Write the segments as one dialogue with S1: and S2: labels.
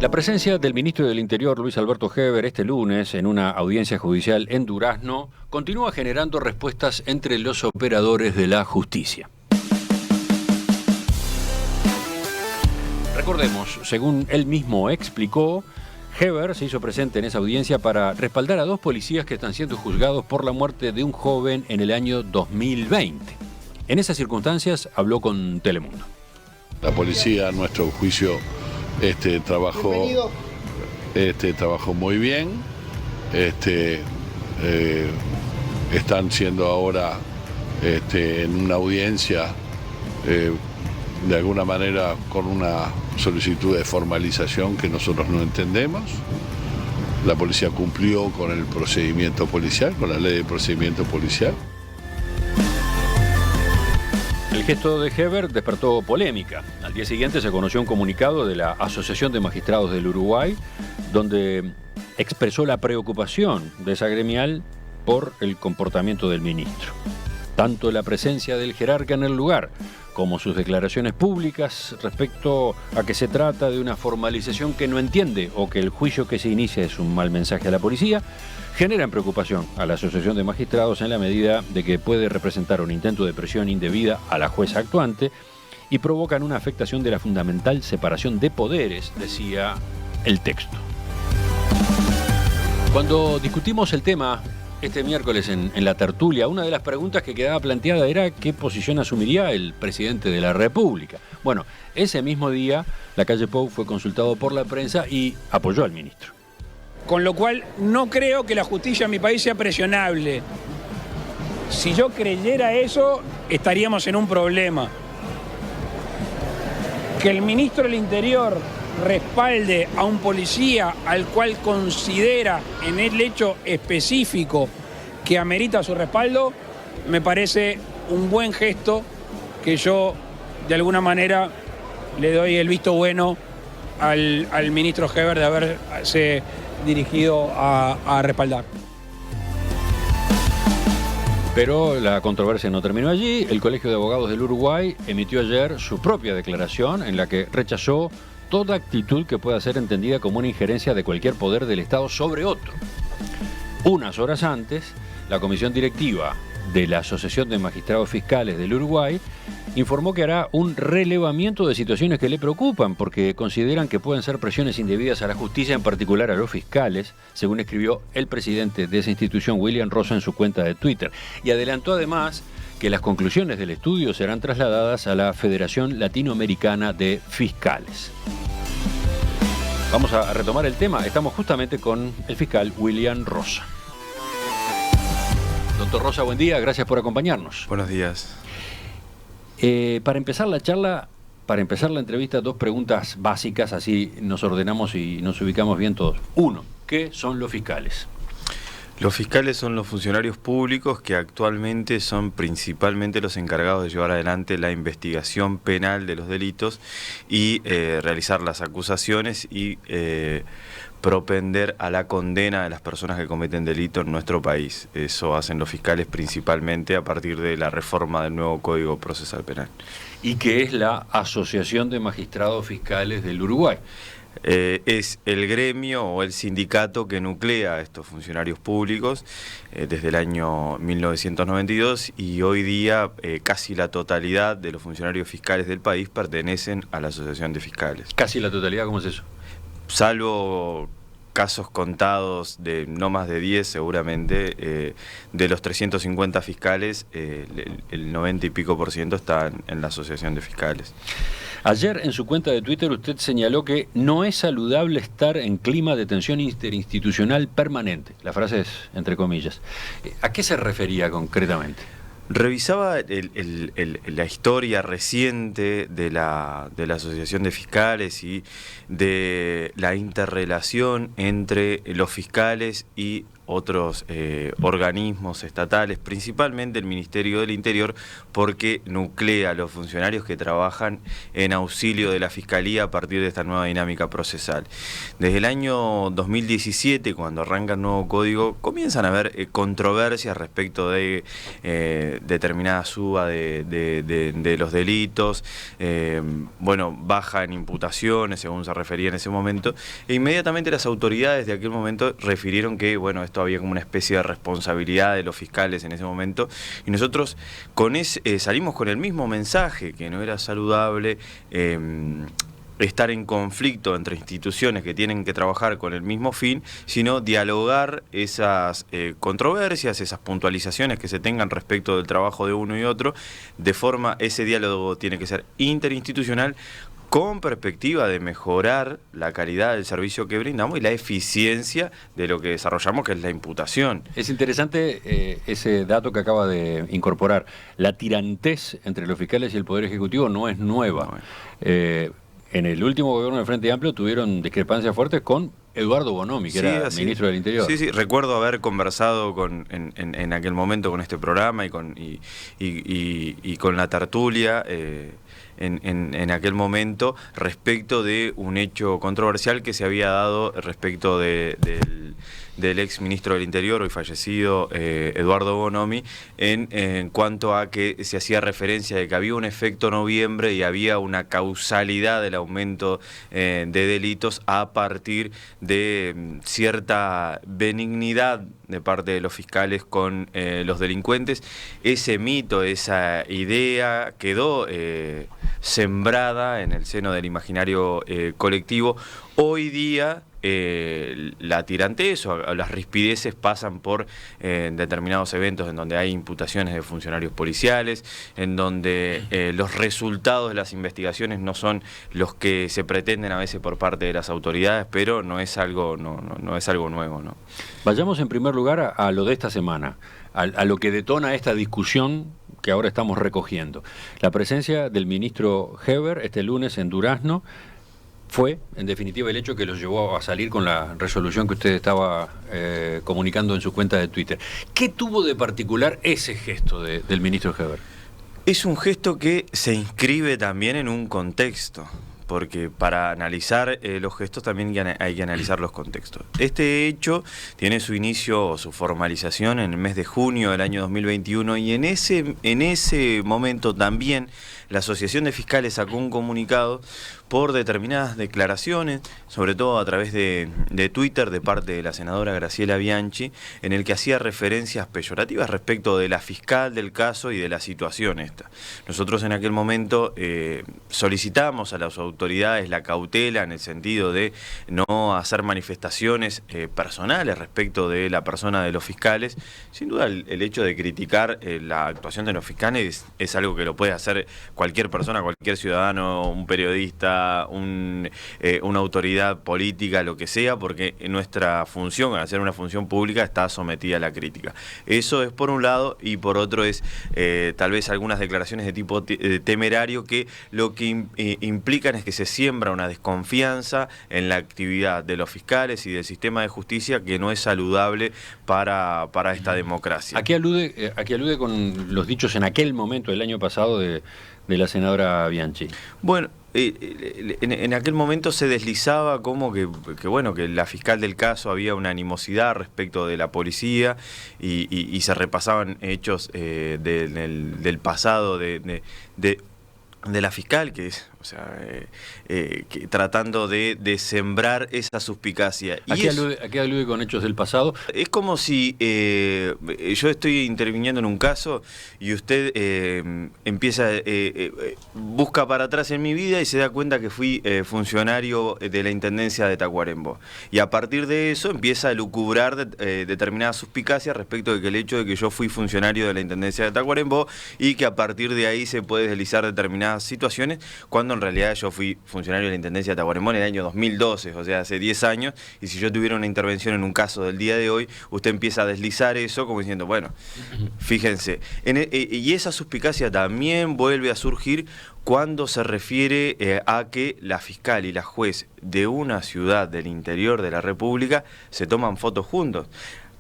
S1: La presencia del ministro del Interior, Luis Alberto Heber, este lunes en una audiencia judicial en Durazno, continúa generando respuestas entre los operadores de la justicia. Recordemos, según él mismo explicó, Heber se hizo presente en esa audiencia para respaldar a dos policías que están siendo juzgados por la muerte de un joven en el año 2020. En esas circunstancias habló con Telemundo.
S2: La policía, a nuestro juicio, trabajó muy bien. Están siendo ahora en una audiencia de alguna manera con una solicitud de formalización que nosotros no entendemos. La policía cumplió con el procedimiento policial, con la ley de procedimiento policial.
S1: El gesto de Heber despertó polémica. Al día siguiente se conoció un comunicado de la Asociación de Magistrados del Uruguay, donde expresó la preocupación de esa gremial por el comportamiento del ministro. Tanto la presencia del jerarca en el lugar como sus declaraciones públicas respecto a que se trata de una formalización que no entiende o que el juicio que se inicia es un mal mensaje a la policía, generan preocupación a la Asociación de Magistrados en la medida de que puede representar un intento de presión indebida a la jueza actuante y provocan una afectación de la fundamental separación de poderes, decía el texto. Cuando discutimos el tema este miércoles en la tertulia, una de las preguntas que quedaba planteada era qué posición asumiría el presidente de la República. Bueno, ese mismo día, Lacalle Pou fue consultado por la prensa y apoyó al ministro.
S3: Con lo cual, no creo que la justicia en mi país sea presionable. Si yo creyera eso, estaríamos en un problema. Que el ministro del Interior respalde a un policía al cual considera en el hecho específico que amerita su respaldo, me parece un buen gesto que yo de alguna manera le doy el visto bueno al ministro Heber de haberse dirigido a respaldar.
S1: Pero la controversia no terminó allí. El Colegio de Abogados del Uruguay emitió ayer su propia declaración en la que rechazó toda actitud que pueda ser entendida como una injerencia de cualquier poder del Estado sobre otro. Unas horas antes, la comisión directiva de la Asociación de Magistrados Fiscales del Uruguay informó que hará un relevamiento de situaciones que le preocupan porque consideran que pueden ser presiones indebidas a la justicia, en particular a los fiscales, según escribió el presidente de esa institución, William Rosa, en su cuenta de Twitter. Y adelantó además que las conclusiones del estudio serán trasladadas a la Federación Latinoamericana de Fiscales. Vamos a retomar el tema. Estamos justamente con el fiscal William Rosa. Doctor Rosa, buen día. Gracias por acompañarnos.
S4: Buenos días.
S1: Para empezar la charla, para empezar la entrevista, dos preguntas básicas, así nos ordenamos y nos ubicamos bien todos. Uno, ¿qué son los fiscales?
S4: Los fiscales son los funcionarios públicos que actualmente son principalmente los encargados de llevar adelante la investigación penal de los delitos y realizar las acusaciones y propender a la condena de las personas que cometen delito en nuestro país. Eso hacen los fiscales principalmente a partir de la reforma del nuevo Código Procesal Penal.
S1: ¿Y qué es la Asociación de Magistrados Fiscales del Uruguay?
S4: Es el gremio o el sindicato que nuclea a estos funcionarios públicos desde el año 1992 y hoy día casi la totalidad de los funcionarios fiscales del país pertenecen a la Asociación de Fiscales.
S1: ¿Casi la totalidad? ¿Cómo es eso?
S4: Salvo casos contados de no más de 10 seguramente, de los 350 fiscales, el 90 y pico % están en la Asociación de Fiscales.
S1: Ayer en su cuenta de Twitter usted señaló que no es saludable estar en clima de tensión interinstitucional permanente. La frase es entre comillas. ¿A qué se refería concretamente?
S4: Revisaba la historia reciente de la Asociación de Fiscales y de la interrelación entre los fiscales y otros organismos estatales, principalmente el Ministerio del Interior, porque nuclea a los funcionarios que trabajan en auxilio de la Fiscalía a partir de esta nueva dinámica procesal. Desde el año 2017, cuando arranca el nuevo código, comienzan a haber controversias respecto de determinada suba de los delitos, bajan imputaciones, según se refería en ese momento, e inmediatamente las autoridades de aquel momento refirieron que, esto había como una especie de responsabilidad de los fiscales en ese momento, y nosotros salimos con el mismo mensaje, que no era saludable estar en conflicto entre instituciones que tienen que trabajar con el mismo fin, sino dialogar esas controversias, esas puntualizaciones que se tengan respecto del trabajo de uno y otro, ese diálogo tiene que ser interinstitucional, con perspectiva de mejorar la calidad del servicio que brindamos y la eficiencia de lo que desarrollamos, que es la imputación.
S1: Es interesante ese dato que acaba de incorporar. La tirantez entre los fiscales y el Poder Ejecutivo no es nueva. En el último gobierno del Frente Amplio tuvieron discrepancias fuertes con Eduardo Bonomi, que era ministro del Interior.
S4: Sí, recuerdo haber conversado en aquel momento con este programa y con la tertulia en aquel momento respecto de un hecho controversial que se había dado respecto del ex ministro del Interior, hoy fallecido, Eduardo Bonomi, en cuanto a que se hacía referencia de que había un efecto noviembre y había una causalidad del aumento de delitos a partir de cierta benignidad de parte de los fiscales con los delincuentes. Ese mito, esa idea quedó sembrada en el seno del imaginario colectivo. Hoy día la tirantez o las rispideces pasan por determinados eventos en donde hay imputaciones de funcionarios policiales, en donde los resultados de las investigaciones no son los que se pretenden a veces por parte de las autoridades, pero no es algo nuevo, ¿no?
S1: Vayamos en primer lugar a lo de esta semana, a lo que detona esta discusión que ahora estamos recogiendo. La presencia del ministro Heber este lunes en Durazno fue, en definitiva, el hecho que los llevó a salir con la resolución que usted estaba comunicando en su cuenta de Twitter. ¿Qué tuvo de particular ese gesto del ministro Heber?
S4: Es un gesto que se inscribe también en un contexto, porque para analizar los gestos también hay que analizar los contextos. Este hecho tiene su inicio o su formalización en el mes de junio del año 2021 y en ese momento también la Asociación de Fiscales sacó un comunicado por determinadas declaraciones, sobre todo a través de Twitter, de parte de la senadora Graciela Bianchi, en el que hacía referencias peyorativas respecto de la fiscal del caso y de la situación esta. Nosotros en aquel momento solicitamos a las autoridades la cautela en el sentido de no hacer manifestaciones personales respecto de la persona de los fiscales. Sin duda el hecho de criticar la actuación de los fiscales es algo que lo puede hacer cualquier persona, cualquier ciudadano, un periodista, una autoridad política, lo que sea, porque nuestra función, al ser una función pública, está sometida a la crítica. Eso es por un lado, y por otro es tal vez algunas declaraciones de tipo temerario que lo que implican es que se siembra una desconfianza en la actividad de los fiscales y del sistema de justicia que no es saludable para esta democracia.
S1: ¿A qué alude con los dichos en aquel momento, el año pasado, de la senadora Bianchi?
S4: Bueno, en aquel momento se deslizaba como que la fiscal del caso había una animosidad respecto de la policía y se repasaban hechos del pasado de la fiscal, que es, tratando de sembrar esa suspicacia.
S1: ¿A qué alude con hechos del pasado?
S4: Es como si yo estoy interviniendo en un caso y usted busca para atrás en mi vida y se da cuenta que fui funcionario de la Intendencia de Tacuarembó. Y a partir de eso empieza a lucubrar determinadas suspicacias respecto de que el hecho de que yo fui funcionario de la Intendencia de Tacuarembó y que a partir de ahí se puede deslizar determinadas situaciones, cuando en realidad yo fui funcionario de la Intendencia de Tacuarembó en el año 2012, o sea, hace 10 años, y si yo tuviera una intervención en un caso del día de hoy, usted empieza a deslizar eso como diciendo, bueno, fíjense. Y esa suspicacia también vuelve a surgir cuando se refiere a que la fiscal y la juez de una ciudad del interior de la República se toman fotos juntos.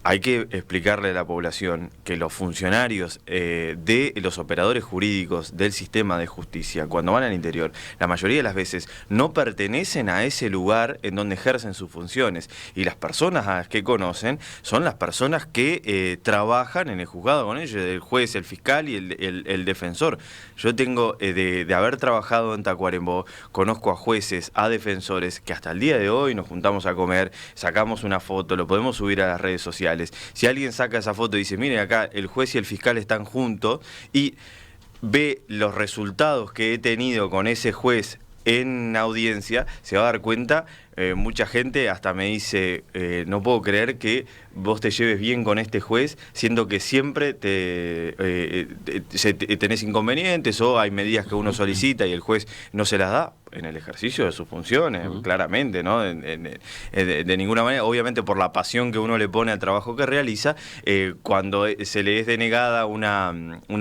S4: hay que explicarle a la población que los funcionarios de los operadores jurídicos del sistema de justicia, cuando van al interior, la mayoría de las veces no pertenecen a ese lugar en donde ejercen sus funciones. Y las personas a las que conocen son las personas que trabajan en el juzgado con ellos, el juez, el fiscal y el defensor. Yo tengo, de haber trabajado en Tacuarembó, conozco a jueces, a defensores, que hasta el día de hoy nos juntamos a comer, sacamos una foto, lo podemos subir a las redes sociales. Si alguien saca esa foto y dice, miren acá, el juez y el fiscal están juntos, y ve los resultados que he tenido con ese juez en audiencia, se va a dar cuenta. Mucha gente hasta me dice, no puedo creer que vos te lleves bien con este juez, siendo que siempre tenés inconvenientes o hay medidas que uno solicita y el juez no se las da en el ejercicio de sus funciones, claramente, ¿no? De ninguna manera, obviamente por la pasión que uno le pone al trabajo que realiza, cuando se le es denegada una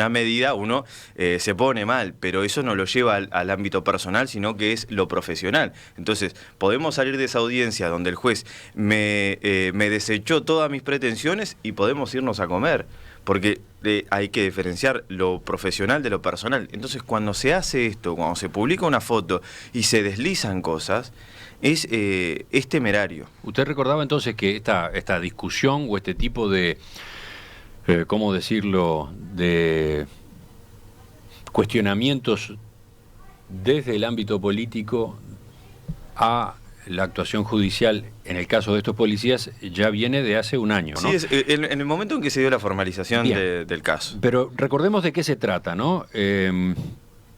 S4: medida, uno se pone mal, pero eso no lo lleva al ámbito personal, sino que es lo profesional. Entonces, podemos salir de esa audiencia donde el juez me desechó todas mis pretensiones y podemos irnos a comer, porque hay que diferenciar lo profesional de lo personal. Entonces, cuando se hace esto, cuando se publica una foto y se deslizan cosas, es temerario.
S1: Usted recordaba entonces que esta discusión o este tipo de, ¿cómo decirlo?, de cuestionamientos desde el ámbito político a la actuación judicial en el caso de estos policías ya viene de hace un año, ¿no?
S4: Sí, en el momento en que se dio la formalización del caso.
S1: Pero recordemos de qué se trata, ¿no?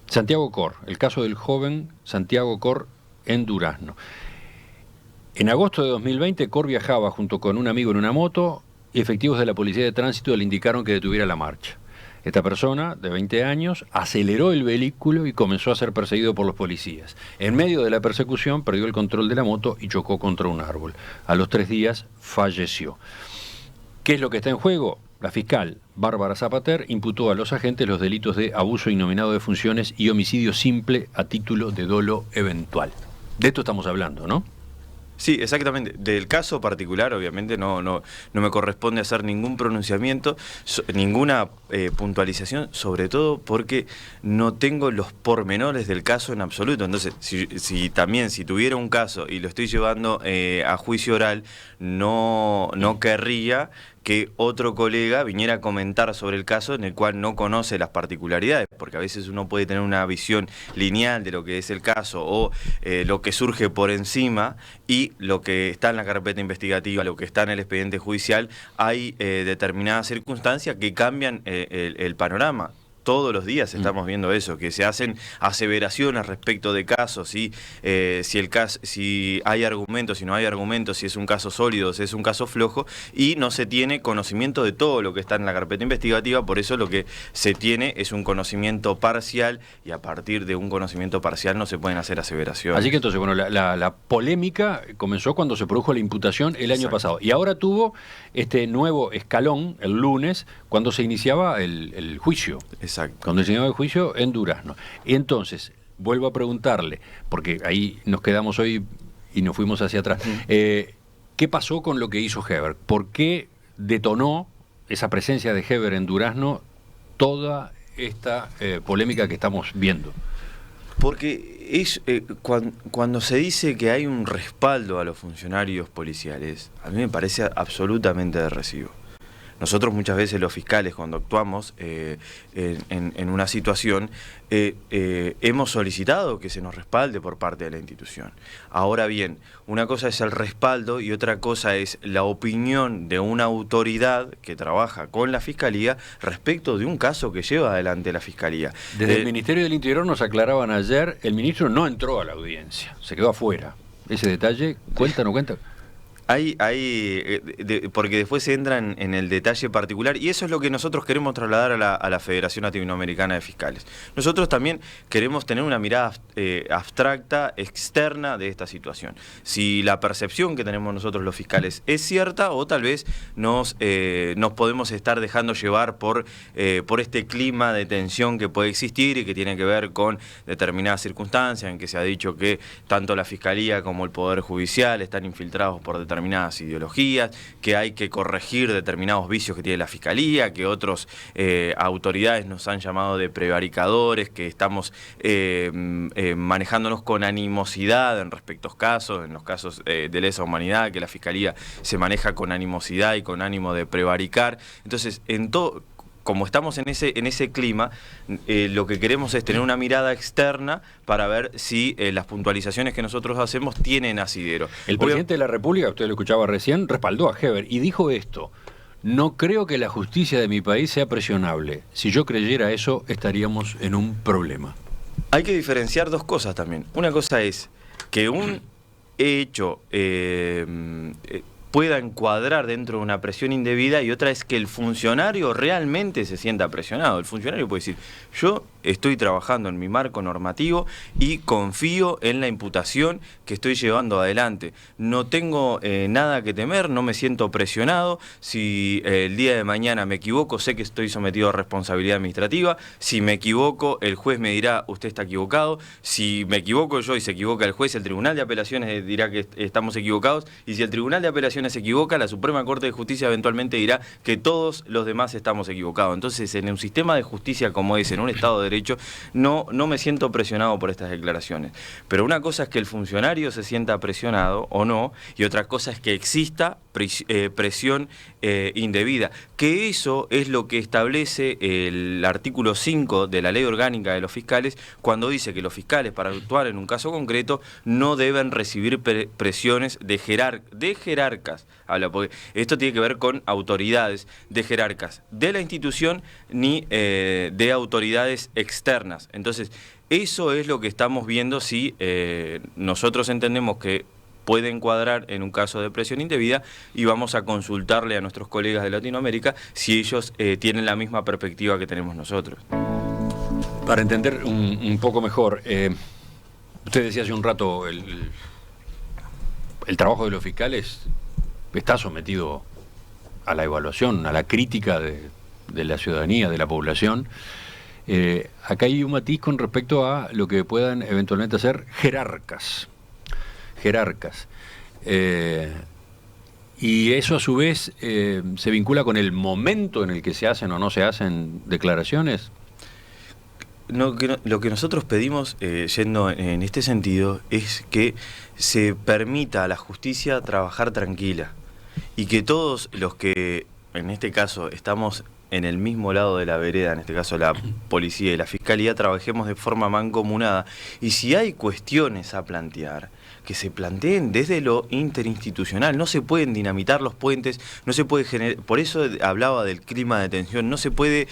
S1: Santiago Cor, el caso del joven Santiago Cor en Durazno. En agosto de 2020, Cor viajaba junto con un amigo en una moto y efectivos de la Policía de Tránsito le indicaron que detuviera la marcha. Esta persona, de 20 años, aceleró el vehículo y comenzó a ser perseguido por los policías. En medio de la persecución, perdió el control de la moto y chocó contra un árbol. A los 3 días, falleció. ¿Qué es lo que está en juego? La fiscal Bárbara Zapater imputó a los agentes los delitos de abuso innominado de funciones y homicidio simple a título de dolo eventual. De esto estamos hablando, ¿no?
S4: Sí, exactamente. Del caso particular, obviamente, no me corresponde hacer ningún pronunciamiento, ninguna puntualización, sobre todo porque no tengo los pormenores del caso en absoluto. Entonces, si tuviera un caso y lo estoy llevando a juicio oral, no querría que otro colega viniera a comentar sobre el caso en el cual no conoce las particularidades, porque a veces uno puede tener una visión lineal de lo que es el caso o lo que surge por encima, y lo que está en la carpeta investigativa, lo que está en el expediente judicial, hay determinadas circunstancias que cambian el panorama. Todos los días estamos viendo eso, que se hacen aseveraciones respecto de casos, y si hay argumentos, si no hay argumentos, si es un caso sólido, si es un caso flojo, y no se tiene conocimiento de todo lo que está en la carpeta investigativa. Por eso lo que se tiene es un conocimiento parcial, y a partir de un conocimiento parcial no se pueden hacer aseveraciones.
S1: Así que entonces, bueno, la polémica comenzó cuando se produjo la imputación el año pasado, y ahora tuvo este nuevo escalón el lunes, cuando se iniciaba el juicio.
S4: Exacto.
S1: Cuando se inició el juicio en Durazno. Y entonces, vuelvo a preguntarle, porque ahí nos quedamos hoy y nos fuimos hacia atrás, ¿qué pasó con lo que hizo Heber? ¿Por qué detonó esa presencia de Heber en Durazno toda esta polémica que estamos viendo?
S4: Porque cuando se dice que hay un respaldo a los funcionarios policiales, a mí me parece absolutamente de recibo. Nosotros muchas veces los fiscales, cuando actuamos en una situación, hemos solicitado que se nos respalde por parte de la institución. Ahora bien, una cosa es el respaldo y otra cosa es la opinión de una autoridad que trabaja con la Fiscalía respecto de un caso que lleva adelante la Fiscalía.
S1: Desde el Ministerio del Interior nos aclaraban ayer, el ministro no entró a la audiencia, se quedó afuera. Ese detalle, ¿cuenta o no cuenta?
S4: Porque después se entra en el detalle particular, y eso es lo que nosotros queremos trasladar a la Federación Latinoamericana de Fiscales. Nosotros también queremos tener una mirada abstracta, externa de esta situación. Si la percepción que tenemos nosotros los fiscales es cierta, o tal vez nos podemos estar dejando llevar por este clima de tensión que puede existir y que tiene que ver con determinadas circunstancias en que se ha dicho que tanto la Fiscalía como el Poder Judicial están infiltrados por determinadas determinadas ideologías, que hay que corregir determinados vicios que tiene la Fiscalía, que otras autoridades nos han llamado de prevaricadores, que estamos manejándonos con animosidad en respectos casos, en los casos de lesa humanidad, que la Fiscalía se maneja con animosidad y con ánimo de prevaricar. Entonces, como estamos en ese clima, lo que queremos es tener una mirada externa para ver si las puntualizaciones que nosotros hacemos tienen asidero.
S1: El presidente de la República, usted lo escuchaba recién, respaldó a Heber y dijo esto: no creo que la justicia de mi país sea presionable. Si yo creyera eso, estaríamos en un problema.
S4: Hay que diferenciar dos cosas también. Una cosa es que un hecho pueda encuadrar dentro de una presión indebida, y otra es que el funcionario realmente se sienta presionado. El funcionario puede decir: yo estoy trabajando en mi marco normativo y confío en la imputación que estoy llevando adelante. No tengo nada que temer, no me siento presionado. Si el día de mañana me equivoco, sé que estoy sometido a responsabilidad administrativa. Si me equivoco, el juez me dirá: usted está equivocado. Si me equivoco yo y se equivoca el juez, el Tribunal de Apelaciones dirá que estamos equivocados. Y si el Tribunal de Apelaciones se equivoca, la Suprema Corte de Justicia eventualmente dirá que todos los demás estamos equivocados. Entonces, en un sistema de justicia como ese, en un Estado de Derecho, no me siento presionado por estas declaraciones. Pero una cosa es que el funcionario se sienta presionado o no, y otra cosa es que exista presión indebida, que eso es lo que establece el artículo 5 de la Ley Orgánica de los Fiscales, cuando dice que los fiscales, para actuar en un caso concreto, no deben recibir presiones de jerarcas. Porque esto tiene que ver con autoridades de jerarcas de la institución ni de autoridades externas. Entonces, eso es lo que estamos viendo si nosotros entendemos que puede encuadrar en un caso de presión indebida, y vamos a consultarle a nuestros colegas de Latinoamérica si ellos tienen la misma perspectiva que tenemos nosotros.
S1: Para entender un poco mejor, usted decía hace un rato, el trabajo de los fiscales está sometido a la evaluación, a la crítica de la ciudadanía, de la población. Acá hay un matiz con respecto a lo que puedan eventualmente hacer jerarcas. Y eso a su vez se vincula con el momento en el que se hacen o no se hacen declaraciones.
S4: Lo que nosotros pedimos, yendo en este sentido, es que se permita a la justicia trabajar tranquila, y que todos los que, en este caso, estamos en el mismo lado de la vereda, en este caso la policía y la fiscalía, trabajemos de forma mancomunada. Y si hay cuestiones a plantear, que se planteen desde lo interinstitucional. No se pueden dinamitar los puentes, no se puede generar, por eso hablaba del clima de tensión. No se puede,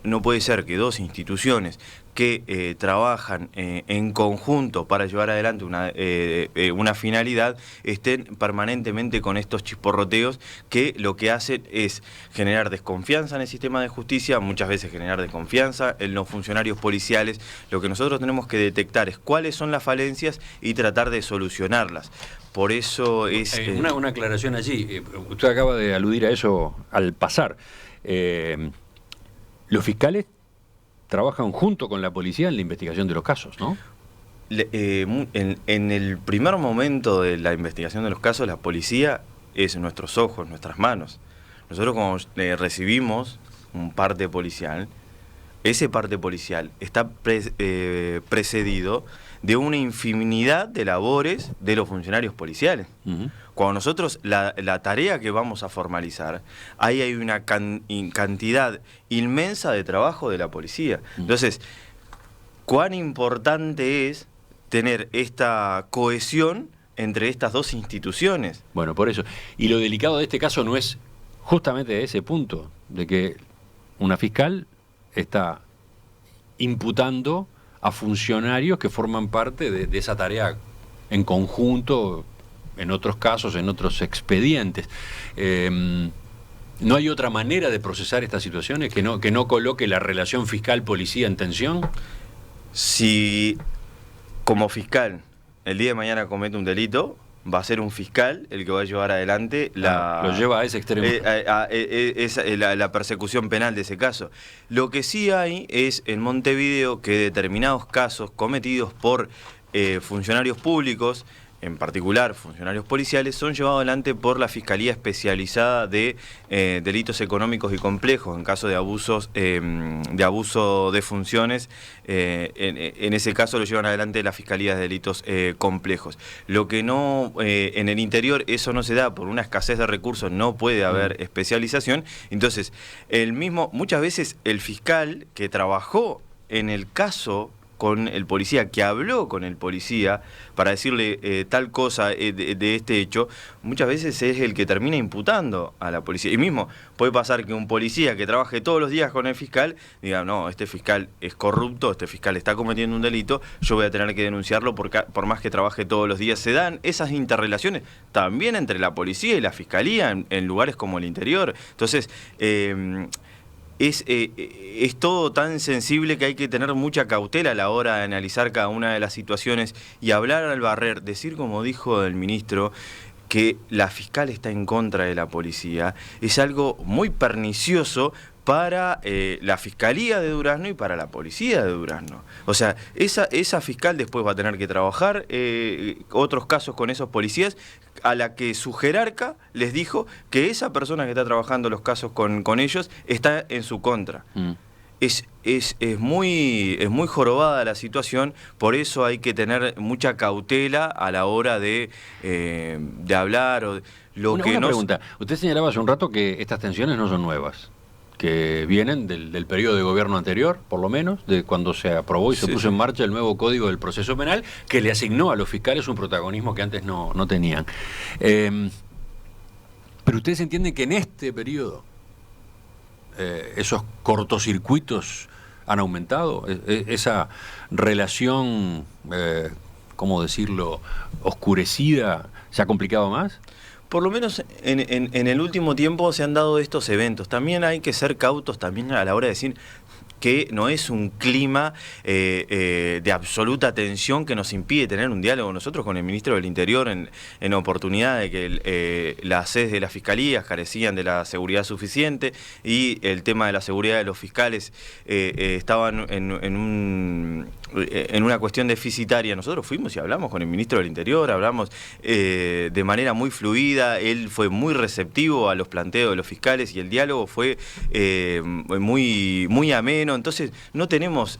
S4: no puede ser que dos instituciones que trabajan en conjunto para llevar adelante una finalidad estén permanentemente con estos chisporroteos, que lo que hacen es generar desconfianza en el sistema de justicia, muchas veces generar desconfianza en los funcionarios policiales. Lo que nosotros tenemos que detectar es cuáles son las falencias y tratar de solucionarlas. Por eso es...
S1: Una aclaración allí. Usted acaba de aludir a eso al pasar. Los fiscales trabajan junto con la policía en la investigación de los casos, ¿no?
S4: En el primer momento de la investigación de los casos, la policía es nuestros ojos, nuestras manos. Nosotros, como recibimos un parte policial, ese parte policial está precedido de una infinidad de labores de los funcionarios policiales. Uh-huh. Cuando nosotros, la tarea que vamos a formalizar, ahí hay una cantidad inmensa de trabajo de la policía. Uh-huh. Entonces, cuán importante es tener esta cohesión entre estas dos instituciones.
S1: Bueno, por eso. Y lo delicado de este caso no es justamente ese punto, de que una fiscal está imputando a funcionarios que forman parte de esa tarea en conjunto, en otros casos, en otros expedientes. ¿No hay otra manera de procesar estas situaciones que no coloque la relación fiscal-policía en tensión?
S4: Si como fiscal el día de mañana comete un delito, va a ser un fiscal el que va a llevar adelante
S1: lo lleva a ese extremo.
S4: La persecución penal de ese caso. Lo que sí hay es en Montevideo que determinados casos cometidos por funcionarios públicos en particular funcionarios policiales, son llevados adelante por la Fiscalía Especializada de Delitos Económicos y Complejos, en caso de abuso de funciones. En ese caso lo llevan adelante la Fiscalía de Delitos Complejos. Lo que no, en el interior eso no se da por una escasez de recursos, no puede haber especialización. Entonces, muchas veces el fiscal que trabajó en el caso con el policía, que habló con el policía para decirle tal cosa de este hecho, muchas veces es el que termina imputando a la policía. Y mismo puede pasar que un policía que trabaje todos los días con el fiscal diga, no, este fiscal es corrupto, este fiscal está cometiendo un delito, yo voy a tener que denunciarlo por más que trabaje todos los días. Se dan esas interrelaciones también entre la policía y la fiscalía en lugares como el interior. Entonces, es todo tan sensible que hay que tener mucha cautela a la hora de analizar cada una de las situaciones y hablar al barrer, decir como dijo el ministro, que la fiscal está en contra de la policía, es algo muy pernicioso para la Fiscalía de Durazno y para la Policía de Durazno. O sea, esa fiscal después va a tener que trabajar otros casos con esos policías a la que su jerarca les dijo que esa persona que está trabajando los casos con ellos está en su contra. Es muy jorobada la situación, por eso hay que tener mucha cautela a la hora de hablar. Una
S1: pregunta. Usted señalaba hace un rato que estas tensiones no son nuevas, que vienen del periodo de gobierno anterior, por lo menos, de cuando se aprobó y se puso en marcha el nuevo Código del Proceso Penal, que le asignó a los fiscales un protagonismo que antes no tenían. Pero ustedes entienden que en este periodo esos cortocircuitos han aumentado, esa relación, ¿cómo decirlo?, oscurecida, ¿se ha complicado más?
S4: Por lo menos en el último tiempo se han dado estos eventos. También hay que ser cautos también a la hora de decir que no es un clima de absoluta tensión que nos impide tener un diálogo nosotros con el ministro del Interior en oportunidad de que las sedes de las fiscalías carecían de la seguridad suficiente y el tema de la seguridad de los fiscales estaban en una cuestión deficitaria. Nosotros fuimos y hablamos con el ministro del Interior, hablamos de manera muy fluida, él fue muy receptivo a los planteos de los fiscales y el diálogo fue muy ameno. Entonces no tenemos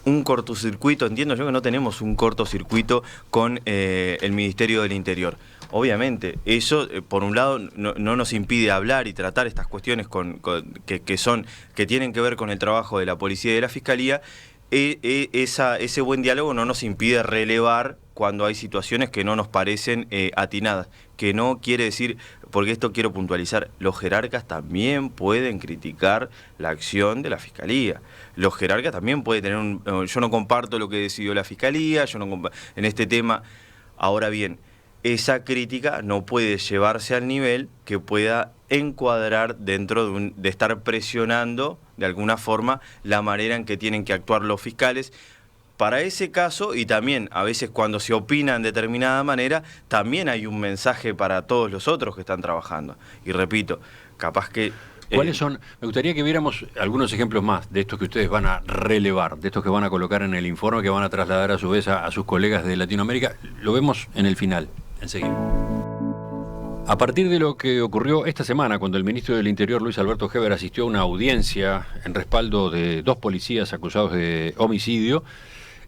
S4: un cortocircuito, entiendo yo que no tenemos un cortocircuito con el Ministerio del Interior. Obviamente, eso por un lado no nos impide hablar y tratar estas cuestiones que tienen que ver con el trabajo de la policía y de la fiscalía. Ese buen diálogo no nos impide relevar cuando hay situaciones que no nos parecen atinadas, que no quiere decir, porque esto quiero puntualizar, los jerarcas también pueden criticar la acción de la Fiscalía. Los jerarcas también pueden tener yo no comparto lo que decidió la Fiscalía, en este tema. Ahora bien, esa crítica no puede llevarse al nivel que pueda encuadrar dentro de estar presionando de alguna forma la manera en que tienen que actuar los fiscales. Para ese caso, y también a veces cuando se opina en determinada manera, también hay un mensaje para todos los otros que están trabajando. Y repito, capaz que...
S1: ¿Cuáles son? Me gustaría que viéramos algunos ejemplos más de estos que ustedes van a relevar, de estos que van a colocar en el informe, que van a trasladar a su vez a sus colegas de Latinoamérica. Lo vemos en el final, enseguida. A partir de lo que ocurrió esta semana, cuando el ministro del Interior, Luis Alberto Heber, asistió a una audiencia en respaldo de 2 policías acusados de homicidio,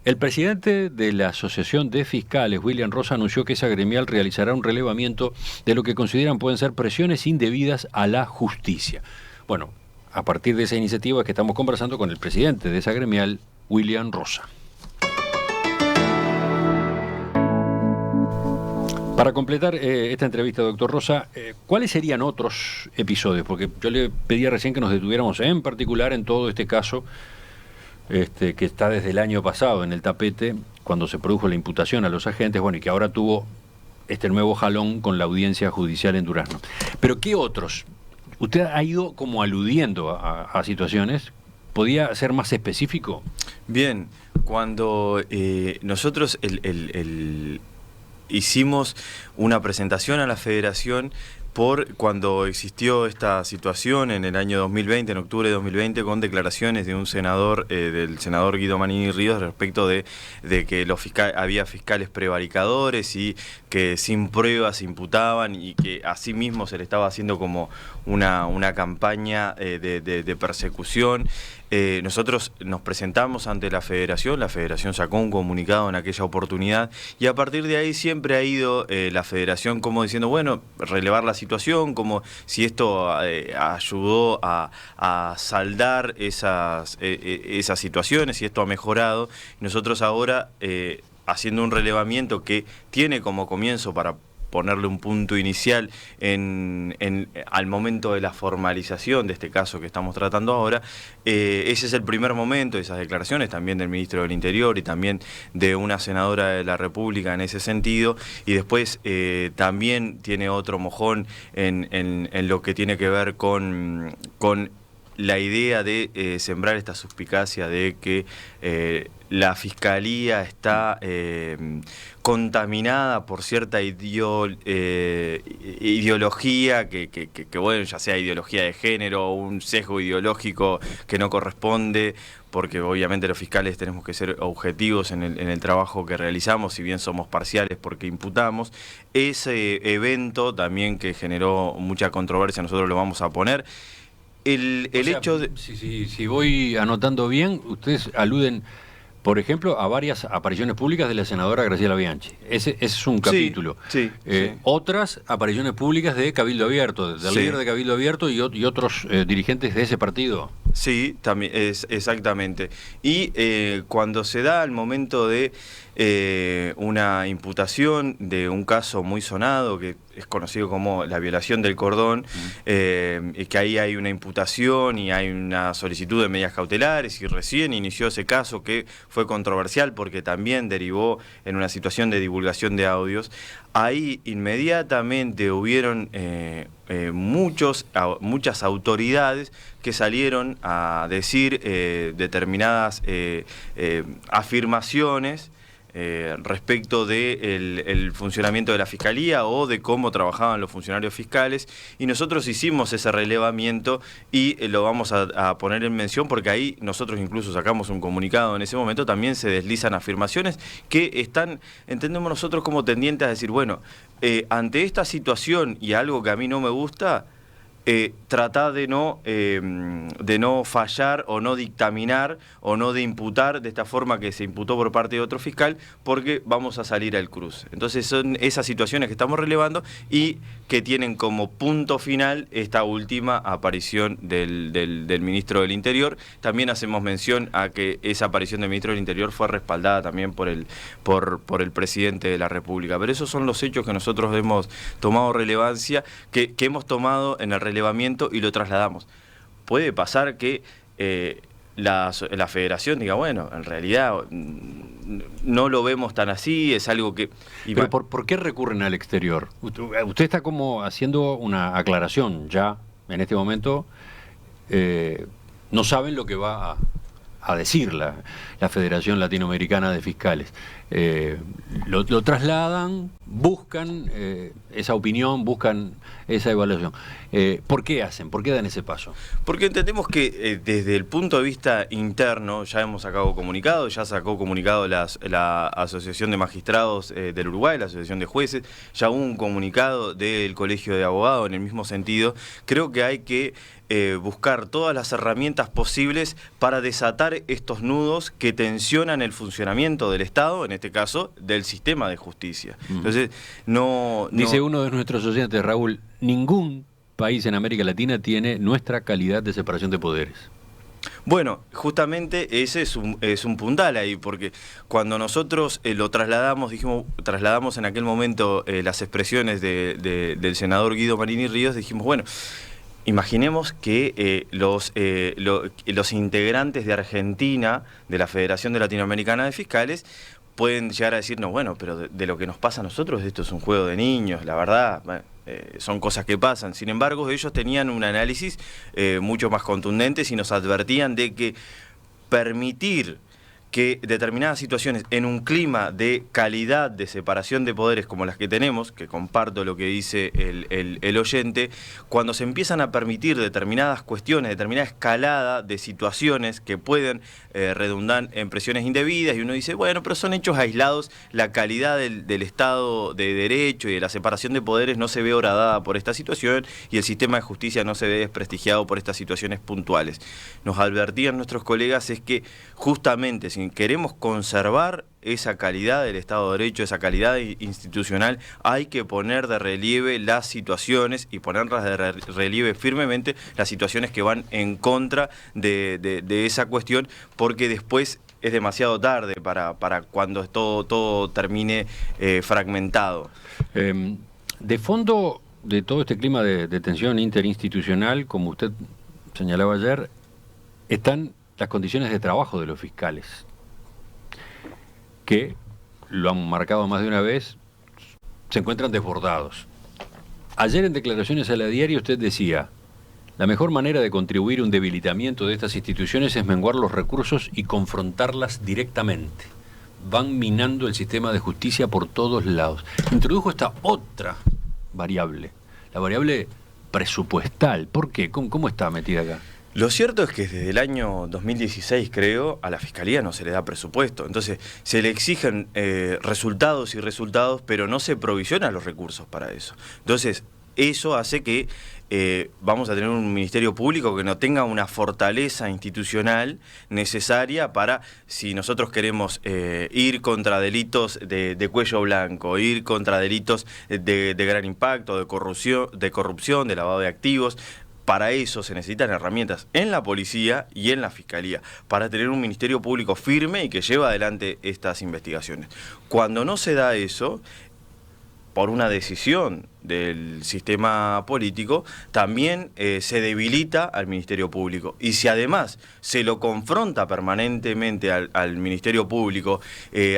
S1: el presidente de la Asociación de Fiscales, William Rosa, anunció que esa gremial realizará un relevamiento de lo que consideran pueden ser presiones indebidas a la justicia. Bueno, a partir de esa iniciativa es que estamos conversando con el presidente de esa gremial, William Rosa. Para completar esta entrevista, doctor Rosa, ¿cuáles serían otros episodios? Porque yo le pedía recién que nos detuviéramos en particular en todo este caso que está desde el año pasado en el tapete, cuando se produjo la imputación a los agentes, bueno, y que ahora tuvo este nuevo jalón con la audiencia judicial en Durazno. Pero ¿qué otros? Usted ha ido como aludiendo a situaciones. ¿Podía ser más específico?
S4: Bien, cuando nosotros hicimos una presentación a la Federación por cuando existió esta situación en el año 2020, en octubre de 2020, con declaraciones de un senador, del senador Guido Manini Ríos, respecto de que había fiscales prevaricadores y que sin pruebas imputaban, y que asimismo se le estaba haciendo como una campaña de persecución. Nosotros nos presentamos ante la Federación sacó un comunicado en aquella oportunidad, y a partir de ahí siempre ha ido la Federación como diciendo, bueno, relevar la situación, como si esto ayudó a saldar esas situaciones, y esto ha mejorado. Nosotros ahora, haciendo un relevamiento que tiene como comienzo, para ponerle un punto inicial al momento de la formalización de este caso que estamos tratando ahora, ese es el primer momento, esas declaraciones también del ministro del Interior y también de una senadora de la República en ese sentido, y después también tiene otro mojón en lo que tiene que ver con la idea de sembrar esta suspicacia de que la Fiscalía está contaminada por cierta ideología que bueno, ya sea ideología de género o un sesgo ideológico que no corresponde, porque obviamente los fiscales tenemos que ser objetivos en el trabajo que realizamos, si bien somos parciales porque imputamos. Ese evento también, que generó mucha controversia, nosotros lo vamos a poner. El hecho de...
S1: Si voy anotando bien, ustedes aluden, por ejemplo, a varias apariciones públicas de la senadora Graciela Bianchi. Ese es un capítulo.
S4: Sí.
S1: Otras apariciones públicas de Cabildo Abierto, del líder de Cabildo Abierto y otros dirigentes de ese partido.
S4: Sí, también, exactamente. Y cuando se da el momento de una imputación de un caso muy sonado, que es conocido como la violación del cordón, y que ahí hay una imputación y hay una solicitud de medidas cautelares, y recién inició ese caso que fue controversial porque también derivó en una situación de divulgación de audios. Ahí inmediatamente hubieron muchas autoridades que salieron a decir determinadas afirmaciones respecto de el funcionamiento de la Fiscalía o de cómo trabajaban los funcionarios fiscales, y nosotros hicimos ese relevamiento y lo vamos a poner en mención, porque ahí nosotros incluso sacamos un comunicado en ese momento. También se deslizan afirmaciones que están, entendemos nosotros, como tendientes a decir, bueno, ante esta situación y algo que a mí no me gusta, tratar de no fallar o no dictaminar o no de imputar de esta forma que se imputó por parte de otro fiscal, porque vamos a salir al cruce. Entonces son esas situaciones que estamos relevando y que tienen como punto final esta última aparición del ministro del Interior. También hacemos mención a que esa aparición del ministro del Interior fue respaldada también por el presidente de la República. Pero esos son los hechos que nosotros hemos tomado relevancia, que hemos tomado en el relevamiento y lo trasladamos. Puede pasar que la Federación diga, bueno, en realidad no lo vemos tan así, es algo que...
S1: Pero ¿por qué recurren al exterior? Usted está como haciendo una aclaración ya, en este momento, no saben lo que va a decir la Federación Latinoamericana de Fiscales. Lo trasladan, buscan esa opinión, buscan esa evaluación. ¿Por qué dan ese paso?
S4: Porque entendemos que desde el punto de vista interno ya hemos sacado comunicado, ya sacó comunicado la Asociación de Magistrados del Uruguay, la Asociación de Jueces, ya hubo un comunicado del Colegio de Abogados en el mismo sentido. Creo que hay que buscar todas las herramientas posibles para desatar estos nudos que tensionan el funcionamiento del Estado, en este caso del sistema de justicia. Entonces,
S1: Dice uno de nuestros oyentes, Raúl, ningún país en América Latina tiene nuestra calidad de separación de poderes.
S4: Bueno, justamente ese es un puntal ahí, porque cuando nosotros lo trasladamos en aquel momento las expresiones del senador Guido Manini Ríos, dijimos, bueno, imaginemos que los integrantes de Argentina, de la Federación Latinoamericana de Fiscales, pueden llegar a decirnos, bueno, pero de lo que nos pasa a nosotros, esto es un juego de niños, la verdad, son cosas que pasan. Sin embargo, ellos tenían un análisis mucho más contundente y nos advertían de que permitir que determinadas situaciones en un clima de calidad de separación de poderes como las que tenemos, que comparto lo que dice el oyente, cuando se empiezan a permitir determinadas cuestiones, determinada escalada de situaciones que pueden redundar en presiones indebidas, y uno dice, bueno, pero son hechos aislados, la calidad del Estado de Derecho y de la separación de poderes no se ve horadada por esta situación y el sistema de justicia no se ve desprestigiado por estas situaciones puntuales. Nos advertían nuestros colegas es que justamente si queremos conservar esa calidad del Estado de Derecho, esa calidad institucional, hay que poner de relieve las situaciones y ponerlas de relieve firmemente las situaciones que van en contra de esa cuestión, porque después es demasiado tarde para cuando todo termine fragmentado.
S1: De fondo de todo este clima de tensión interinstitucional, como usted señalaba ayer, están las condiciones de trabajo de los fiscales, que lo han marcado más de una vez, se encuentran desbordados. Ayer en declaraciones a la Diaria usted decía, la mejor manera de contribuir a un debilitamiento de estas instituciones es menguar los recursos y confrontarlas directamente. Van minando el sistema de justicia por todos lados. Introdujo esta otra variable, la variable presupuestal. ¿Por qué? ¿Cómo está metida acá?
S4: Lo cierto es que desde el año 2016, creo, a la Fiscalía no se le da presupuesto. Entonces, se le exigen resultados, pero no se provisionan los recursos para eso. Entonces, eso hace que vamos a tener un Ministerio Público que no tenga una fortaleza institucional necesaria para, si nosotros queremos ir contra delitos de cuello blanco, ir contra delitos de gran impacto, de corrupción, de lavado de activos. Para eso se necesitan herramientas en la policía y en la fiscalía, para tener un ministerio público firme y que lleve adelante estas investigaciones. Cuando no se da eso, por una decisión del sistema político, también se debilita al Ministerio Público. Y si además se lo confronta permanentemente al Ministerio Público,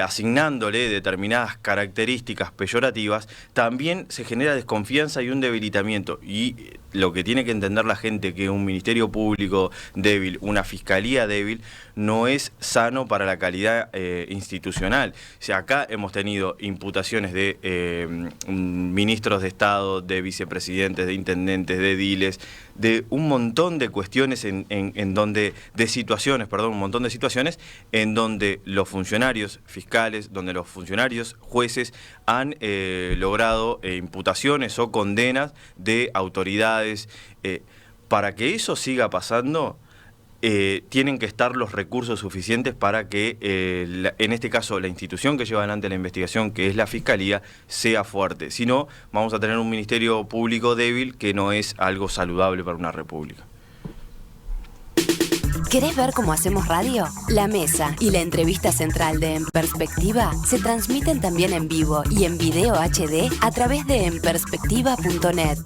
S4: asignándole determinadas características peyorativas, también se genera desconfianza y un debilitamiento. Y lo que tiene que entender la gente, que un Ministerio Público débil, una Fiscalía débil, no es sano para la calidad institucional. O sea, acá hemos tenido imputaciones de ministros de Estado, de vicepresidentes, de intendentes, de ediles, de un montón de cuestiones en donde, un montón de situaciones en donde los funcionarios fiscales, donde los funcionarios jueces han logrado imputaciones o condenas de autoridades. Para que eso siga pasando, tienen que estar los recursos suficientes para que, en este caso, la institución que lleva adelante la investigación, que es la Fiscalía, sea fuerte. Si no, vamos a tener un Ministerio Público débil, que no es algo saludable para una república.
S5: ¿Querés ver cómo hacemos radio? La mesa y la entrevista central de En Perspectiva se transmiten también en vivo y en video HD a través de enperspectiva.net.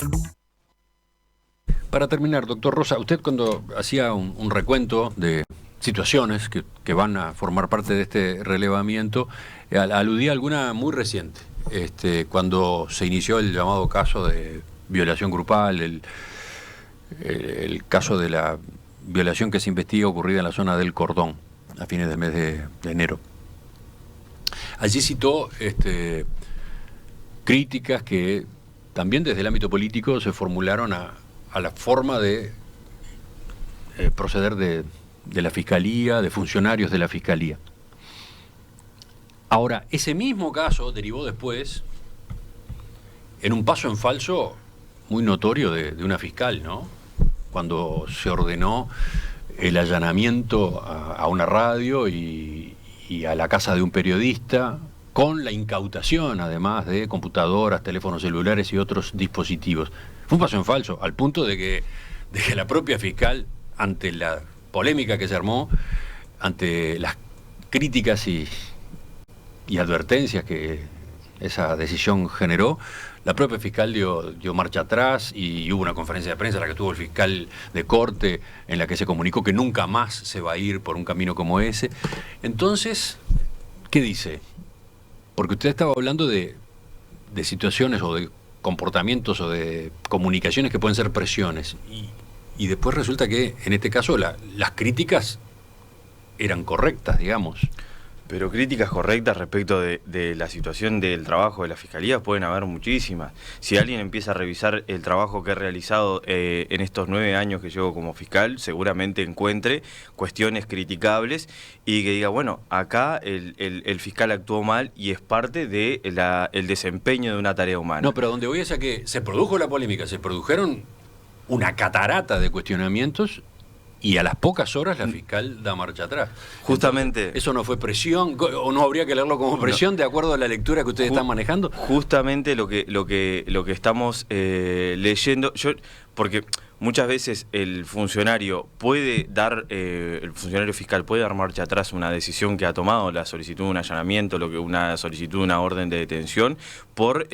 S1: Para terminar, doctor Rosa, usted cuando hacía un recuento de situaciones que van a formar parte de este relevamiento, aludía a alguna muy reciente, cuando se inició el llamado caso de violación grupal, el caso de la violación que se investiga ocurrida en la zona del Cordón, a fines del mes de enero. Allí citó críticas que también desde el ámbito político se formularon a la forma de proceder de la Fiscalía, de funcionarios de la Fiscalía. Ahora, ese mismo caso derivó después en un paso en falso muy notorio de una fiscal, ¿no? Cuando se ordenó el allanamiento a una radio y a la casa de un periodista, con la incautación, además, de computadoras, teléfonos celulares y otros dispositivos. Fue un paso en falso, al punto de que la propia fiscal, ante la polémica que se armó, ante las críticas y advertencias que esa decisión generó, la propia fiscal dio marcha atrás y hubo una conferencia de prensa en la que estuvo el fiscal de corte, en la que se comunicó que nunca más se va a ir por un camino como ese. Entonces, ¿qué dice? Porque usted estaba hablando de situaciones o de comportamientos o de comunicaciones que pueden ser presiones y después resulta que en este caso las críticas eran correctas, digamos.
S4: Pero críticas correctas respecto de la situación del trabajo de la Fiscalía pueden haber muchísimas. Si alguien empieza a revisar el trabajo que he realizado en estos 9 años que llevo como fiscal, seguramente encuentre cuestiones criticables y que diga, bueno, acá el fiscal actuó mal y es parte de el desempeño de una tarea humana.
S1: No, pero donde voy es a que se produjo la polémica, se produjeron una catarata de cuestionamientos y a las pocas horas la fiscal da marcha atrás.
S4: Justamente.
S1: Entonces, ¿eso no fue presión? ¿O no habría que leerlo como presión de acuerdo a la lectura que ustedes están manejando?
S4: Justamente lo que estamos leyendo, porque muchas veces el funcionario el funcionario fiscal puede dar marcha atrás una decisión que ha tomado, la solicitud de un allanamiento, una solicitud de una orden de detención, por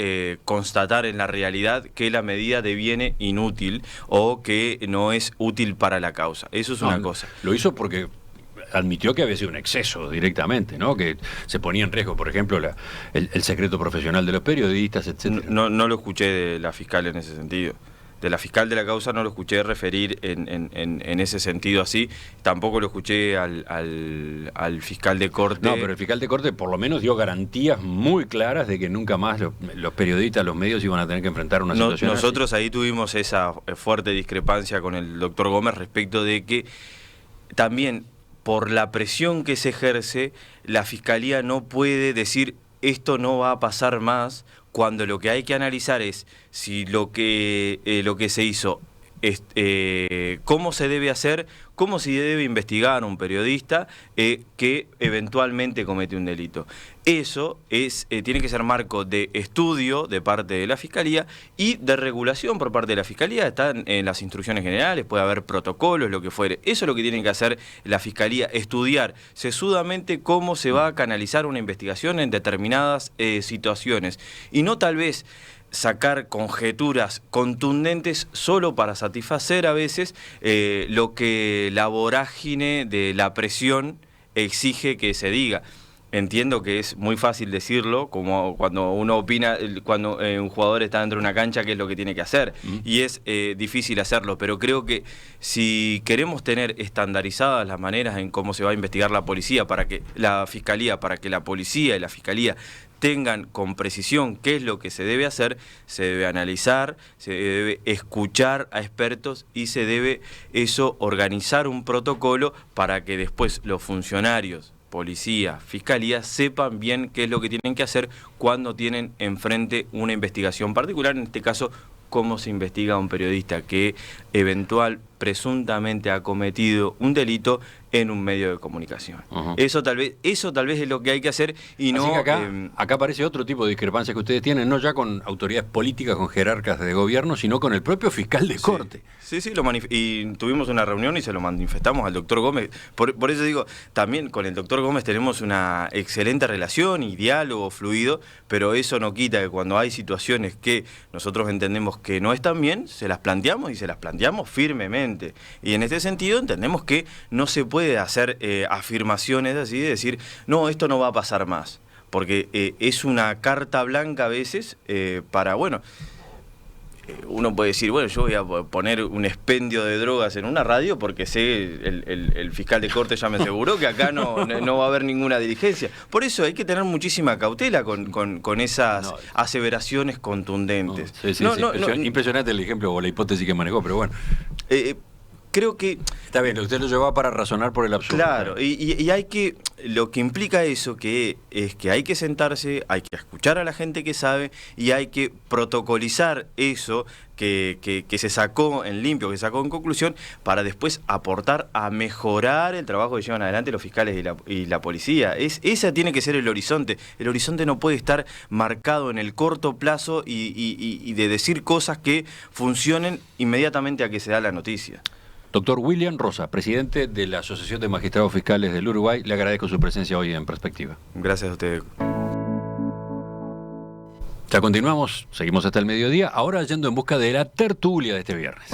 S4: constatar en la realidad que la medida deviene inútil o que no es útil para la causa. Eso es una cosa.
S1: Lo hizo porque admitió que había sido un exceso directamente, ¿no? Que se ponía en riesgo, por ejemplo, el secreto profesional de los periodistas, etcétera.
S4: No lo escuché de la fiscal en ese sentido. De la fiscal de la causa no lo escuché referir en ese sentido así, tampoco lo escuché al fiscal de corte.
S1: No, pero el fiscal de corte por lo menos dio garantías muy claras de que nunca más los periodistas, los medios iban a tener que enfrentar una situación
S4: Nosotros
S1: así.
S4: Ahí tuvimos esa fuerte discrepancia con el doctor Gómez respecto de que también por la presión que se ejerce, la Fiscalía no puede decir esto no va a pasar más, cuando lo que hay que analizar es si lo que se hizo, cómo se debe hacer, cómo se debe investigar a un periodista que eventualmente comete un delito. Eso tiene que ser marco de estudio de parte de la Fiscalía y de regulación por parte de la Fiscalía. Están en las instrucciones generales, puede haber protocolos, lo que fuere. Eso es lo que tiene que hacer la Fiscalía, estudiar sesudamente cómo se va a canalizar una investigación en determinadas situaciones. Y no tal vez sacar conjeturas contundentes solo para satisfacer a veces lo que la vorágine de la presión exige que se diga. Entiendo que es muy fácil decirlo, como cuando uno opina, cuando un jugador está dentro de una cancha, qué es lo que tiene que hacer, y es difícil hacerlo, pero creo que si queremos tener estandarizadas las maneras en cómo se va a investigar la policía, para que la Fiscalía, para que la policía y la Fiscalía tengan con precisión qué es lo que se debe hacer, se debe analizar, se debe escuchar a expertos y se debe organizar un protocolo para que después los funcionarios, policía, fiscalía, sepan bien qué es lo que tienen que hacer cuando tienen enfrente una investigación particular, en este caso, cómo se investiga a un periodista que presuntamente ha cometido un delito en un medio de comunicación. Eso tal vez es lo que hay que hacer y no...
S1: Así que acá aparece otro tipo de discrepancia que ustedes tienen, no ya con autoridades políticas, con jerarcas de gobierno, sino con el propio fiscal de corte.
S4: Sí, y tuvimos una reunión y se lo manifestamos al doctor Gómez. Por eso digo, también con el doctor Gómez tenemos una excelente relación y diálogo fluido, pero eso no quita que cuando hay situaciones que nosotros entendemos que no están bien, se las planteamos y se las planteamos firmemente. Y en este sentido entendemos que no se puede hacer afirmaciones así de decir, no, esto no va a pasar más, porque es una carta blanca a veces para, uno puede decir, yo voy a poner un expendio de drogas en una radio porque sé, el fiscal de corte ya me aseguró que acá no va a haber ninguna diligencia. Por eso hay que tener muchísima cautela con esas aseveraciones contundentes.
S1: Impresionante el ejemplo o la hipótesis que manejó, pero bueno.
S4: Creo que...
S1: Está bien, usted lo llevaba para razonar por el absurdo.
S4: Claro, y hay que... Lo que implica eso es que hay que sentarse, hay que escuchar a la gente que sabe y hay que protocolizar eso que se sacó en limpio, que se sacó en conclusión, para después aportar a mejorar el trabajo que llevan adelante los fiscales y la policía. Ese tiene que ser el horizonte. El horizonte no puede estar marcado en el corto plazo y de decir cosas que funcionen inmediatamente a que se da la noticia.
S1: Doctor William Rosa, presidente de la Asociación de Magistrados Fiscales del Uruguay, le agradezco su presencia hoy en Perspectiva.
S4: Gracias a usted.
S1: Ya continuamos, seguimos hasta el mediodía, ahora yendo en busca de la tertulia de este viernes.